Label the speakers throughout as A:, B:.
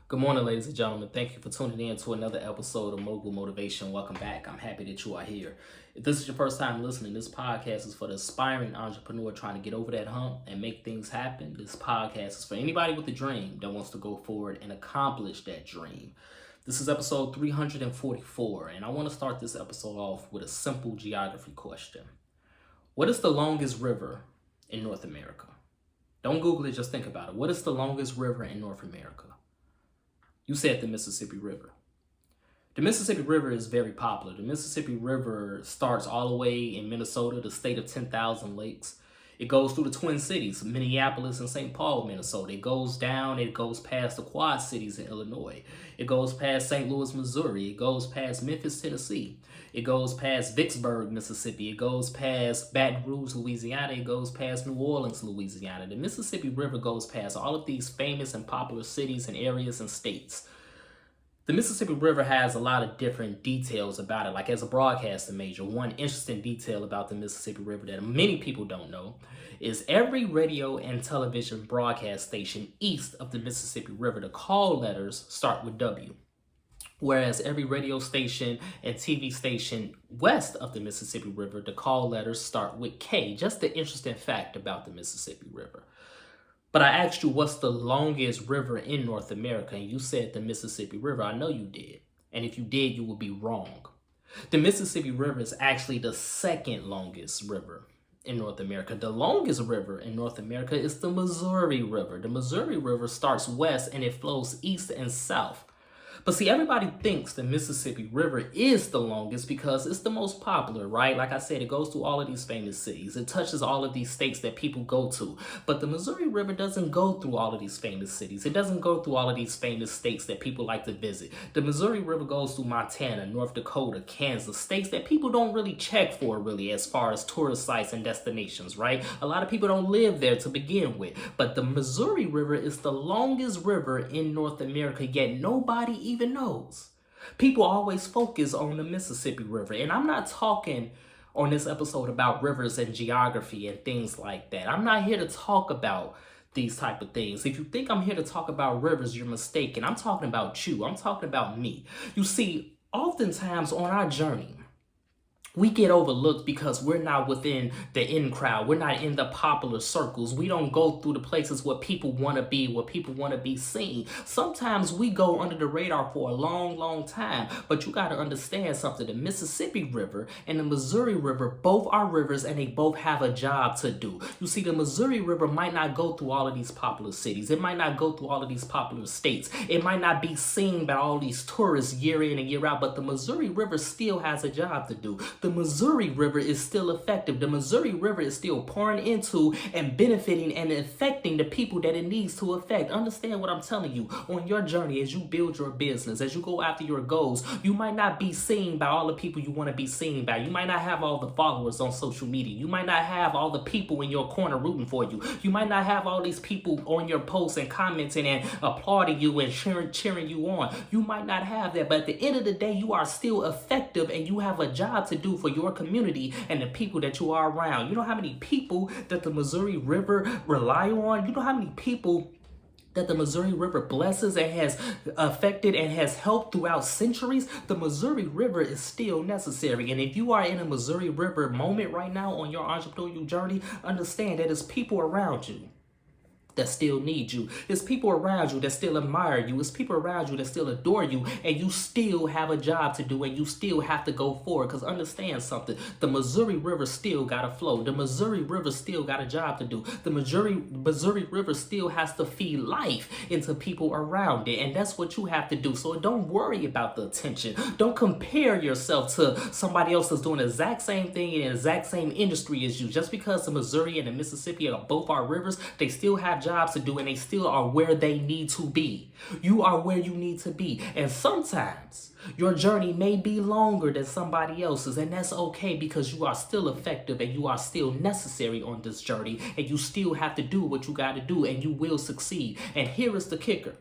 A: Good morning, ladies and gentlemen. Thank you for tuning in to another episode of Mogul Motivation. Welcome back. I'm happy that you are here. If this is your first time listening, this podcast is for the aspiring entrepreneur trying to get over that hump and make things happen. This podcast is for anybody with a dream that wants to go forward and accomplish that dream. This is episode 344, and I want to start this episode off with a simple geography question. What is the longest river in North America? Don't Google it, just think about it. What is the longest river in North America? You said the Mississippi River. The Mississippi River is very popular. The Mississippi River starts all the way in Minnesota, the state of 10,000 lakes. It goes through the Twin Cities, Minneapolis and St. Paul, Minnesota. It goes down, it goes past the Quad Cities in Illinois. It goes past St. Louis, Missouri. It goes past Memphis, Tennessee. It goes past Vicksburg, Mississippi. It goes past Baton Rouge, Louisiana. It goes past New Orleans, Louisiana. The Mississippi River goes past all of these famous and popular cities and areas and states. The Mississippi River has a lot of different details about it. Like as a broadcasting major, one interesting detail about the Mississippi River that many people don't know is every radio and television broadcast station east of the Mississippi River, the call letters start with W. Whereas every radio station and TV station west of the Mississippi River, the call letters start with K. Just the interesting fact about the Mississippi River. But I asked you, what's the longest river in North America? And you said the Mississippi River. I know you did. And if you did, you would be wrong. The Mississippi River is actually the second longest river in North America. The longest river in North America is the Missouri River. The Missouri River starts west and it flows east and south. But see, everybody thinks the Mississippi River is the longest because it's the most popular, right? Like I said, it goes through all of these famous cities. It touches all of these states that people go to. But the Missouri River doesn't go through all of these famous cities. It doesn't go through all of these famous states that people like to visit. The Missouri River goes through Montana, North Dakota, Kansas, states that people don't really check for really as far as tourist sites and destinations, right? A lot of people don't live there to begin with. But the Missouri River is the longest river in North America, yet nobody even knows. People always focus on the Mississippi River, and I'm not talking on this episode about rivers and geography and things like that. I'm not here to talk about these type of things. If you think I'm here to talk about rivers, you're mistaken. I'm talking about you. I'm talking about me. You see, oftentimes on our journey, we get overlooked because we're not within the in crowd. We're not in the popular circles. We don't go through the places where people want to be, where people want to be seen. Sometimes we go under the radar for a long, long time. But you got to understand something. The Mississippi River and the Missouri River both are rivers and they both have a job to do. You see, the Missouri River might not go through all of these popular cities. It might not go through all of these popular states. It might not be seen by all these tourists year in and year out. But the Missouri River still has a job to do. The Missouri River is still effective. The Missouri River is still pouring into and benefiting and affecting the people that it needs to affect. Understand what I'm telling you. On your journey, as you build your business, as you go after your goals, you might not be seen by all the people you want to be seen by. You might not have all the followers on social media. You might not have all the people in your corner rooting for you. You might not have all these people on your posts and commenting and applauding you and cheering you on. You might not have that, but at the end of the day, you are still effective and you have a job to do for your community and the people that you are around. You know how many people that the Missouri River rely on? You know how many people that the Missouri River blesses and has affected and has helped throughout centuries? The Missouri River is still necessary. And if you are in a Missouri River moment right now on your entrepreneurial journey, understand that there's people around you that still need you. There's people around you that still admire you. There's people around you that still adore you, and you still have a job to do, and you still have to go forward. Because understand something, the Missouri River still got to flow. The Missouri River still got a job to do. The Missouri River still has to feed life into people around it, and that's what you have to do. So don't worry about the attention. Don't compare yourself to somebody else that's doing the exact same thing in the exact same industry as you. Just because the Missouri and the Mississippi are both our rivers, they still have jobs to do and they still are where they need to be. You are where you need to be. And sometimes your journey may be longer than somebody else's, and that's okay because you are still effective and you are still necessary on this journey, and you still have to do what you got to do, and you will succeed. And here is the kicker.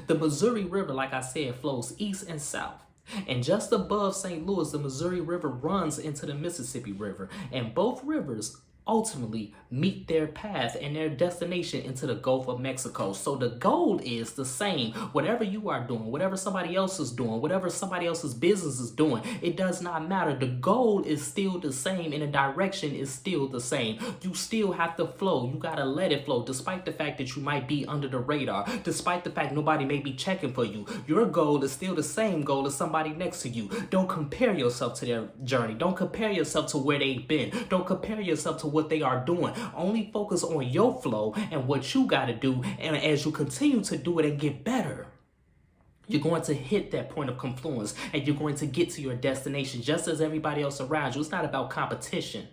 A: The Missouri River, like I said, flows east and south. And just above St. Louis, the Missouri River runs into the Mississippi River, and both rivers ultimately meet their path and their destination into the Gulf of Mexico. So the goal is the same. Whatever you are doing, whatever somebody else is doing, whatever somebody else's business is doing, it does not matter. The goal is still the same and the direction is still the same. You still have to flow. You got to let it flow, despite the fact that you might be under the radar, despite the fact nobody may be checking for you. Your goal is still the same goal as somebody next to you. Don't compare yourself to their journey. Don't compare yourself to where they've been. Don't compare yourself to what they are doing. Only focus on your flow and what you got to do. And as you continue to do it and get better, you're going to hit that point of confluence and you're going to get to your destination just as everybody else around you. It's not about competition.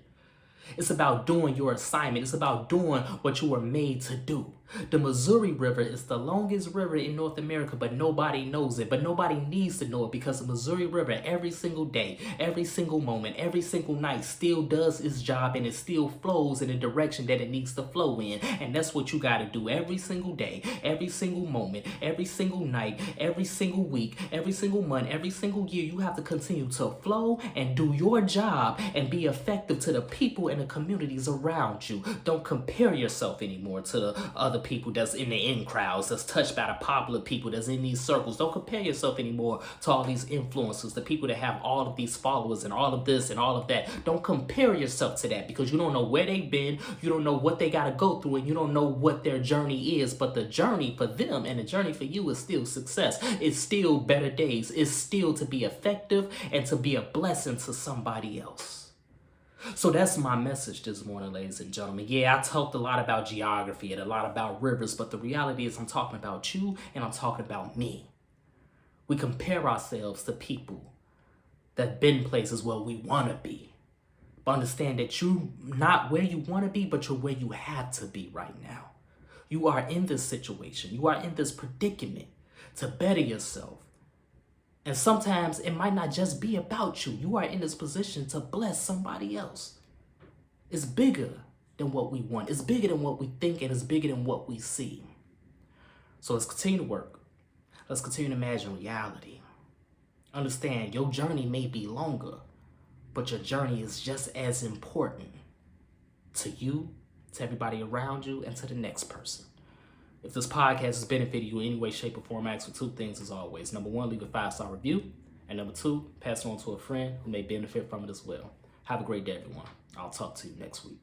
A: It's about doing your assignment. It's about doing what you were made to do. The Missouri River is the longest river in North America, but nobody knows it. But nobody needs to know it because the Missouri River every single day, every single moment, every single night still does its job and it still flows in the direction that it needs to flow in. And that's what you got to do every single day, every single moment, every single night, every single week, every single month, every single year. You have to continue to flow and do your job and be effective to the people and the communities around you. Don't compare yourself anymore to the other people that's in the in crowds, that's touched by the popular people that's in these circles. Don't compare yourself anymore to all these influencers, the people that have all of these followers and all of this and all of that. Don't compare yourself to that because you don't know where they've been, you don't know what they got to go through, and you don't know what their journey is. But the journey for them and the journey for you is still success. It's still better days. It's still to be effective and to be a blessing to somebody else. So that's my message this morning, ladies and gentlemen. Yeah, I talked a lot about geography and a lot about rivers, but the reality is I'm talking about you and I'm talking about me. We compare ourselves to people that have been places where we want to be. But understand that you're not where you want to be, but you're where you have to be right now. You are in this situation. You are in this predicament to better yourself. And sometimes it might not just be about you. You are in this position to bless somebody else. It's bigger than what we want. It's bigger than what we think, and it's bigger than what we see. So let's continue to work. Let's continue to imagine reality. Understand your journey may be longer, but your journey is just as important to you, to everybody around you, and to the next person. If this podcast has benefited you in any way, shape, or form, I ask for two things as always. Number one, leave a 5-star review. And number two, pass it on to a friend who may benefit from it as well. Have a great day, everyone. I'll talk to you next week.